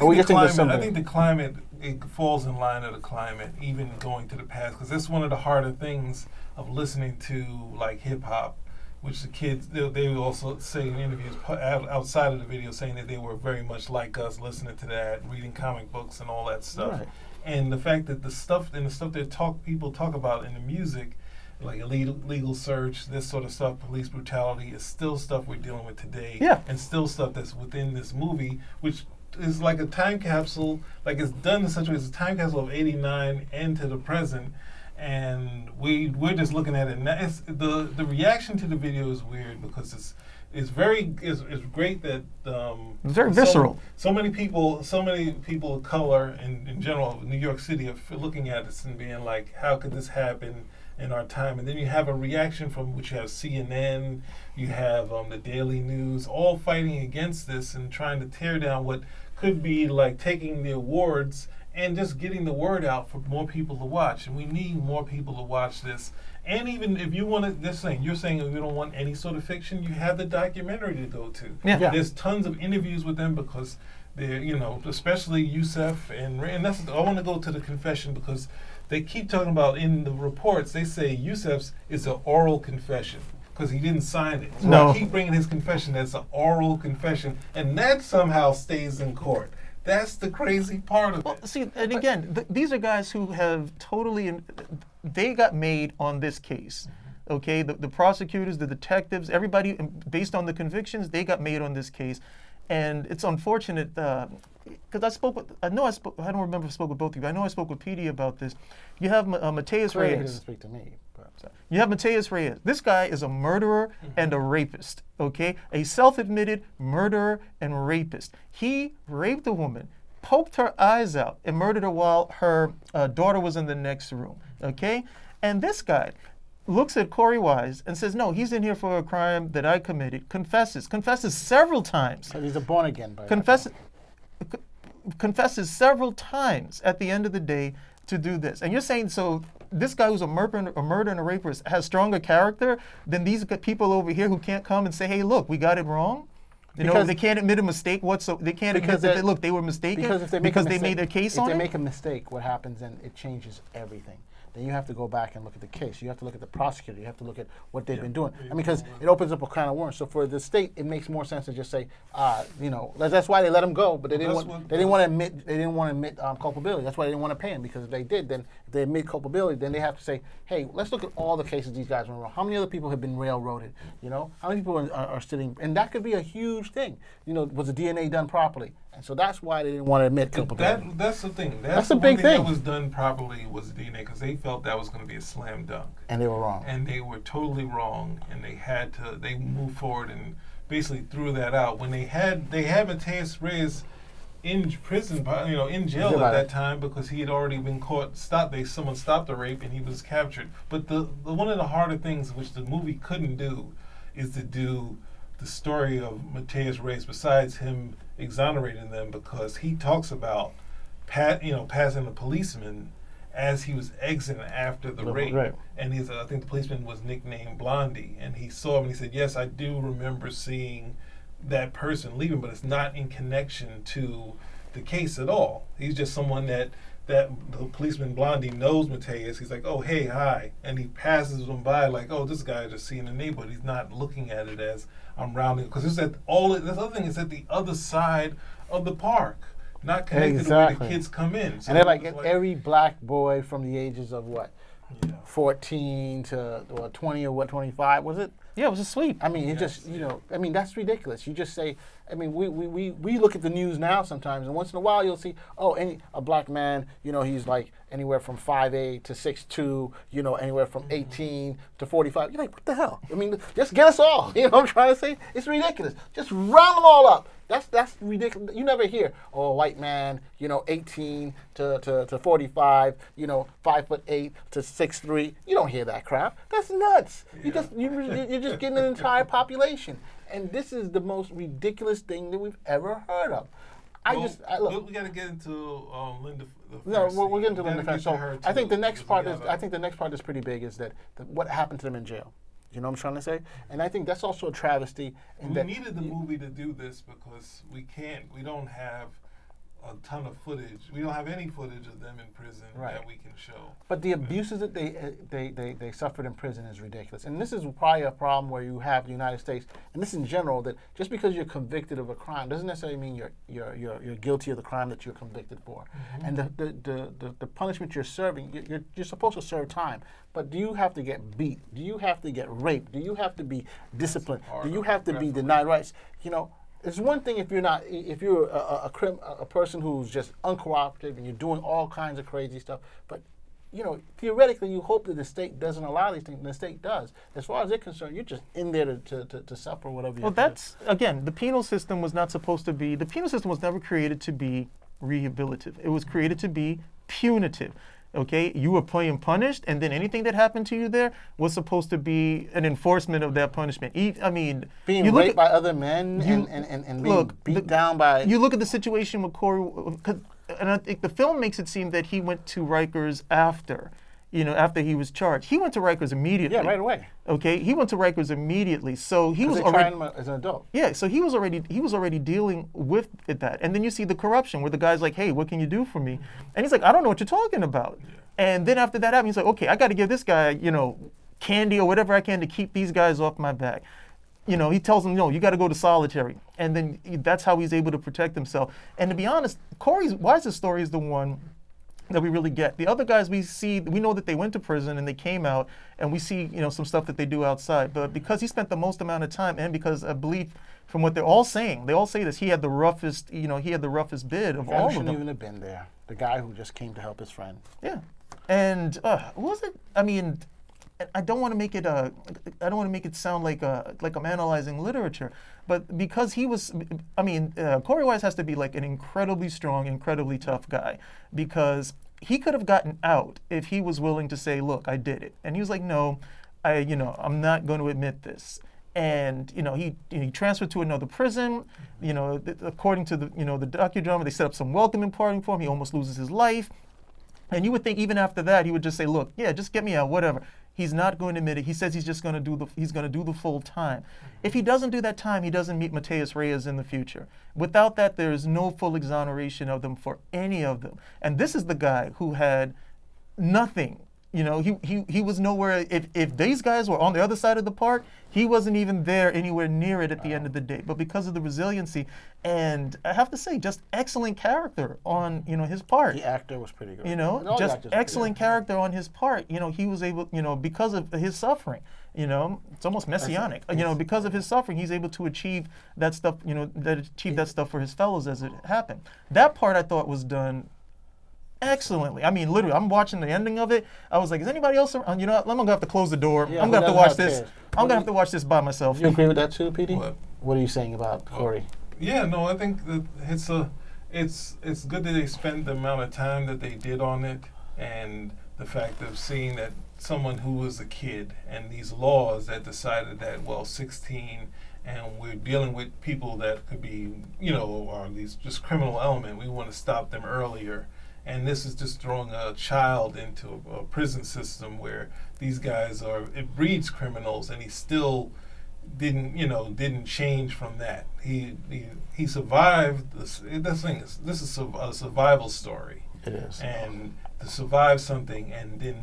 I think the climate it falls in line of the climate, even going to the past, because that's one of the harder things of listening to like hip hop, which the kids they also say in interviews outside of the video saying that they were very much like us, listening to that, reading comic books and all that stuff. Right. And the fact that the stuff that people talk about in the music, like illegal search, this sort of stuff, police brutality, is still stuff we're dealing with today. Yeah. And still stuff that's within this movie, which is like a time capsule, like it's done in such a way, it's a time capsule of '89 and to the present. And we're just looking at it. And it's, the reaction to the video is weird because it's great that it's very visceral. So many people of color in general, New York City, are looking at this and being like, how could this happen in our time? And then you have a reaction from which you have CNN, you have the Daily News, all fighting against this and trying to tear down what could be like taking the awards and just getting the word out for more people to watch. And we need more people to watch this. And even if you want to, you're saying if you don't want any sort of fiction, you have the documentary to go to. Yeah. There's tons of interviews with them because they're, especially Yusef and that's, I want to go to the confession because they keep talking about in the reports, they say Yusef's is an oral confession because he didn't sign it. So No. I keep bringing his confession as an oral confession, and that somehow stays in court. That's the crazy part of Well, it. see, and again, these are guys who have they got made on this case. Okay, the prosecutors, the detectives, everybody, based on the convictions, they got made on this case. And it's unfortunate, because I don't remember if I spoke with both of you, but I know I spoke with Petey about this. You have Mateus Reyes. He doesn't speak to me. You have Mateus Reyes. This guy is a murderer and a rapist, okay? A self-admitted murderer and rapist. He raped a woman, poked her eyes out, and murdered her while her daughter was in the next room, okay? And this guy looks at Corey Wise and says, no, he's in here for a crime that I committed, confesses several times. So he's a born again. Confesses several times at the end of the day to do this. And you're saying, so this guy who's a murderer and a rapist has stronger character than these people over here who can't come and say, hey, look, we got it wrong? They can't admit a mistake whatsoever. They can't admit that, they were mistaken because they made their case on it? If they make a mistake, what happens then, it changes everything. Then you have to go back and look at the case. You have to look at the prosecutor. You have to look at what they've been doing. Because it opens up a kind of worms. So for the state, it makes more sense to just say, that's why they let him go. But they didn't want to admit culpability. That's why they didn't want to pay him. Because if they did, then if they admit culpability, then they have to say, hey, let's look at all the cases these guys were wrong. How many other people have been railroaded? How many people are sitting? And that could be a huge thing. Was the DNA done properly? And so that's why they didn't want to admit culpability. That's the thing. That's the a big thing. That was done properly was DNA because they felt that was going to be a slam dunk. And they were wrong. And they were totally wrong. And they moved forward and basically threw that out. When they had Mateus Reyes in prison, in jail at that time because he had already been caught. Someone stopped the rape and he was captured. But the one of the harder things which the movie couldn't do is to do the story of Mateus Reyes besides him exonerating them because he talks about passing the policeman as he was exiting after the rape. Right. And I think the policeman was nicknamed Blondie, and he saw him and he said, yes, I do remember seeing that person leaving, but it's not in connection to the case at all. He's just someone that the policeman Blondie knows Mateus. He's like, oh, hey, hi. And he passes him by like, oh, this guy just seeing the neighborhood. He's not looking at it as I'm rounding. Because this other thing is at the other side of the park, not connected to where the kids come in. So and they're like every black boy from the ages of what? 14 to 20 or 25, was it? Yeah, it was a sweep. I mean, that's ridiculous. You just say, we look at the news now sometimes, and once in a while you'll see, a black man, he's like anywhere from 5'8" to 6'2", anywhere from 18 to 45. You're like, what the hell? Just get us all. You know what I'm trying to say? It's ridiculous. Just round them all up. That's ridiculous. You never hear, a white man, 18 to 45, 5'8" to 6'3". You don't hear that crap. That's nuts. Yeah. You're just getting an entire population. And this is the most ridiculous thing that we've ever heard of. we got to get into Linda. We'll get into Linda first. So I think the next part is pretty big. Is that what happened to them in jail? You know what I'm trying to say? And I think that's also a travesty. We needed the movie to do this because we don't have a ton of footage. We don't have any footage of them in prison Right. that we can show. But the abuses that they suffered in prison is ridiculous. And this is probably a problem where you have the United States, and this in general, that just because you're convicted of a crime doesn't necessarily mean you're guilty of the crime that you're convicted for. And the punishment you're serving, you're supposed to serve time. But do you have to get beat? Do you have to get raped? Do you have to be disciplined? Do you have to be denied rights? You know, it's one thing if you're a person who's just uncooperative and you're doing all kinds of crazy stuff, but you know, theoretically, you hope that the state doesn't allow these things, and the state does. As far as they're concerned, you're just in there to suffer whatever you Well, have to do. that's, again, the penal system was not supposed to be, the penal system was never created to be rehabilitative. It was created to be punitive. Okay, you were being punished, and then anything that happened to you there was supposed to be an enforcement of that punishment. I mean, Being you look raped at- by other men you- and being look, beat the- down by. You look at the situation with Corey, and I think the film makes it seem that he went to Rikers after he was charged. He went to Rikers immediately. Yeah, right away. Okay, he went to Rikers immediately, so he was They already. tried him as an adult. Yeah, so he was already dealing with that, and then you see the corruption where the guy's like, "Hey, what can you do for me?" And he's like, "I don't know what you're talking about." And then after that happened, he's like, "Okay, I got to give this guy, candy or whatever I can to keep these guys off my back." He tells him, "No, you got to go to solitary," and then that's how he's able to protect himself. And to be honest, Corey's wisest story is the one that we really get. The other guys we know that they went to prison and they came out, and we see some stuff that they do outside. But because he spent the most amount of time, and because I believe from what they're all saying, they all say this, he had the roughest bid of The guy all who of shouldn't them. even have been there. The guy who just came to help his friend. Yeah, and what was it? I mean, I don't want to make it sound like I'm analyzing literature, but because he was, Corey Wise has to be like an incredibly strong, incredibly tough guy, because he could have gotten out if he was willing to say, "Look, I did it," and he was like, "No, I'm not going to admit this." And he transferred to another prison. According to the docudrama, they set up some welcoming party for him. He almost loses his life. And you would think even after that he would just say, "Look, yeah, just get me out, whatever." He's not going to admit it. He says he's just going to do the full time. If he doesn't do that time, he doesn't meet Mateus Reyes in the future. Without that, there is no full exoneration of them for any of them. And this is the guy who had nothing. He was nowhere. If these guys were on the other side of the park, he wasn't even there anywhere near it at the end of the day. But because of the resiliency, and I have to say, just excellent character on his part. The actor was pretty good. All the Just actors were excellent pretty good. character on his part. He was able, because of his suffering. It's almost messianic. Because of his suffering, he's able to achieve that stuff. That stuff for his fellows as it happened. That part I thought was done excellently. I mean, literally, I'm watching the ending of it. I was like, "Is anybody else around?" I'm gonna have to close the door. Yeah, I'm who gonna have to doesn't watch have this. kids? I'm gonna have to watch this by myself. You agree with that too, PD? What? Are you saying about Corey? Yeah, no, I think that it's good that they spent the amount of time that they did on it, and the fact of seeing that someone who was a kid and these laws that decided that 16 and we're dealing with people that could be or these just criminal element, we want to stop them earlier. And this is just throwing a child into a prison system where these guys it breeds criminals, and he still didn't change from that. He survived this. The thing is, this is a survival story. It is. And to survive something and then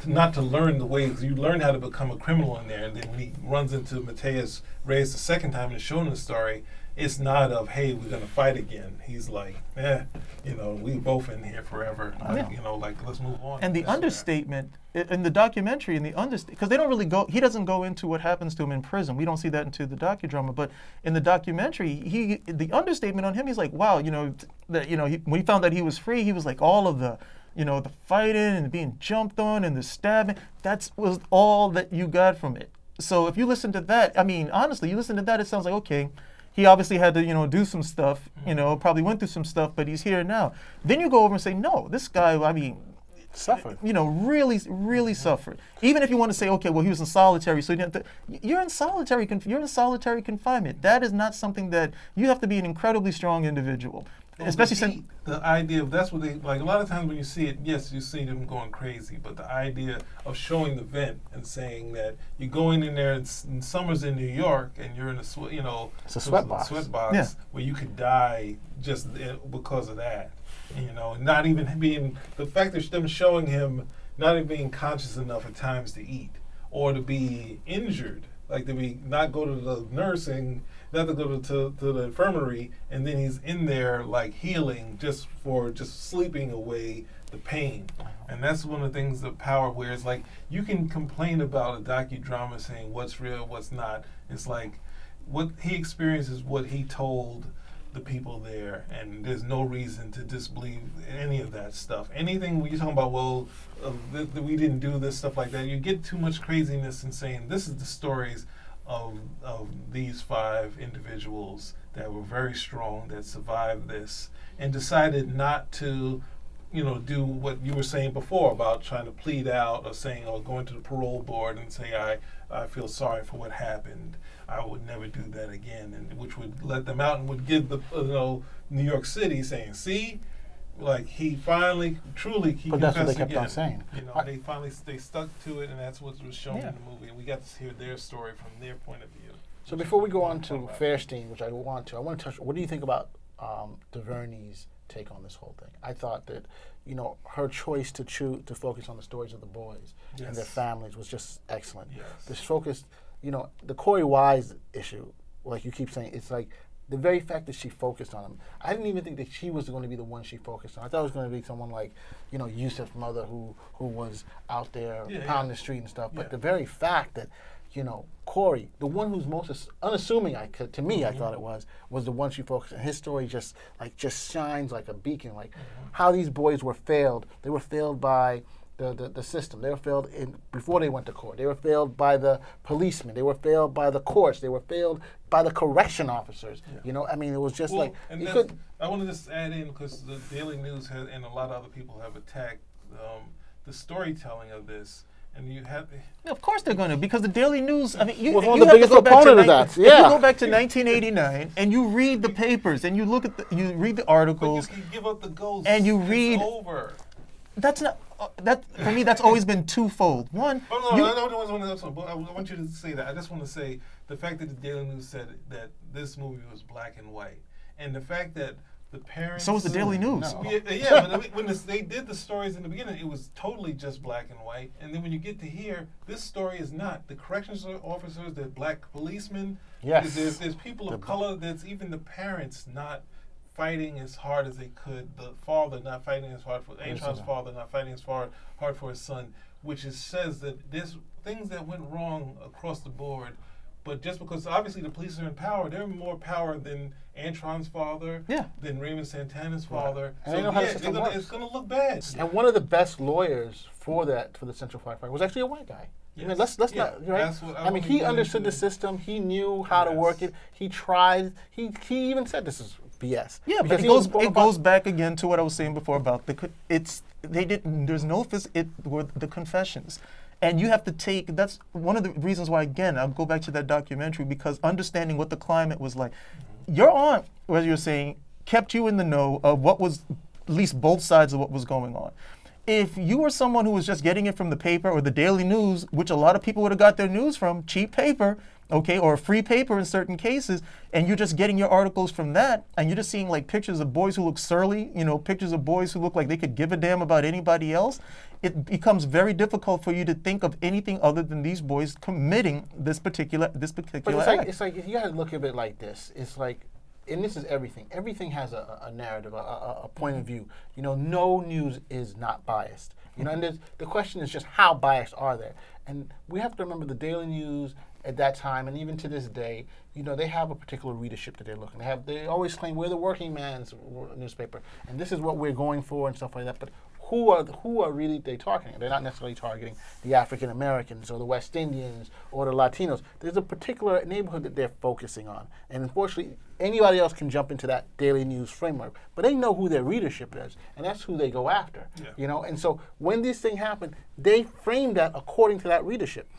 not to learn the ways, you learn how to become a criminal in there, and then when he runs into Mateus Reyes the second time and showing the story, it's not of, "Hey, we're gonna fight again." He's like, we both in here forever. Let's move on. And the understatement in the documentary, because they don't really he doesn't go into what happens to him in prison. We don't see that into the docudrama, but in the documentary, the understatement on him, he's like, "Wow, when he found that he was free, he was like, all of the fighting and being jumped on and the stabbing, that was all that you got from it." So if you listen to that, honestly, you listen to that, it sounds like, okay, he obviously had to, do some stuff, probably went through some stuff, but he's here now. Then you go over and say, no, this guy, Suffered. Really, really suffered. Even if you want to say, okay, well, he was in solitary, so you're in solitary confinement. That is not something that you have to be an incredibly strong individual especially since the idea of that's what they like. A lot of times when you see it, yes, you see them going crazy, but the idea of showing the vent and saying that you're going in there in summers in New York and you're in a it's a sweat box. Yeah. where you could die just because of that. Not even being the fact that them showing him not even being conscious enough at times to eat or to be injured, like to be not go to the nursing. Not to go to the infirmary, and then he's in there like healing just sleeping away the pain. And that's one of the things of power where it's like you can complain about a docudrama saying what's real, what's not. It's like what he experiences, what he told the people there, and there's no reason to disbelieve any of that stuff. Anything when you're talking about, we didn't do this, stuff like that, you get too much craziness in saying this is the stories of these 5 individuals that were very strong, that survived this, and decided not to, do what you were saying before about trying to plead out or saying, or going to the parole board and say, I feel sorry for what happened. I would never do that again, and which would let them out and would give the New York City saying, see, like he finally, truly, he But that's what they confessed kept on saying. They stuck to it, and that's what was shown in the movie. And we got to hear their story from their point of view. So before we go on to Fairstein, which I want to touch. What do you think about DuVernay's take on this whole thing? I thought that, her choice to focus on the stories of the boys and their families was just excellent. Yes. This focus, the Corey Wise issue, like you keep saying, it's like the very fact that she focused on him. I didn't even think that she was going to be the one she focused on. I thought it was going to be someone like, Yusuf's mother who was out there pounding the street and stuff. But the very fact that, Corey, the one who's most unassuming, I thought it was the one she focused on. His story just shines like a beacon. Like how these boys were failed. They were failed by the system. They were failed before they went to court. They were failed by the policemen. They were failed by the courts. They were failed by the correction officers. It was just I want to just add in, because the Daily News and a lot of other people have attacked the storytelling of this. And you have, of course they're going to, because the Daily News. I mean, you was one you of the have to biggest go back to opponent of that. If you go back to 1989 and you read the papers and you look at you read the articles, but you can give up the ghost and you read. It's over. That's not that for me. That's always been twofold. One, I want you to say that. I just want to say the fact that the Daily News said that this movie was black and white, and the fact that the parents. So was the Daily News. No. But when they did the stories in the beginning, it was totally just black and white. And then when you get to here, this story is not. The corrections officers, the black policemen. Yes. There's people of color. There's even the parents not fighting as hard as they could. The father not fighting as hard for Antron's father, not fighting as hard for his son, which says that there's things that went wrong across the board. But just because obviously the police are in power, they're more power than Antron's father, than Raymond Santana's father. And So they know how the system works. it's going to look bad. And one of the best lawyers for the Central Firefighter was actually a white guy. Yes. I mean, let's not right. That's what I wanna he get understood into. the system. He knew how to work it. He tried. He even said this is BS. Yeah, but Because it goes back again to what I was saying before about there's no it were the confessions. And you have to take, that's one of the reasons why, again, I'll go back to that documentary, because understanding what the climate was like. Your aunt, as you're saying, kept you in the know of what was, at least both sides of what was going on. If you were someone who was just getting it from the paper or the Daily News, which a lot of people would have got their news from, cheap paper, okay, or free paper in certain cases, and you're just getting your articles from that, and you're just seeing like pictures of boys who look surly, pictures of boys who look like they could give a damn about anybody else, it becomes very difficult for you to think of anything other than these boys committing this particular But act. it's like if you got to look at it like this, it's like, and this is everything. Everything has a narrative, a point of view. No news is not biased. And the question is just how biased are they? And we have to remember the Daily News at that time, and even to this day, they have a particular readership that they're looking. They always claim we're the working man's newspaper, and this is what we're going for and stuff like that. But who are really they targeting? They're not necessarily targeting the African Americans or the West Indians or the Latinos. There's a particular neighborhood that they're focusing on, and unfortunately, anybody else can jump into that Daily News framework. But they know who their readership is, and that's who they go after. And so when this thing happened, they framed that according to that readership.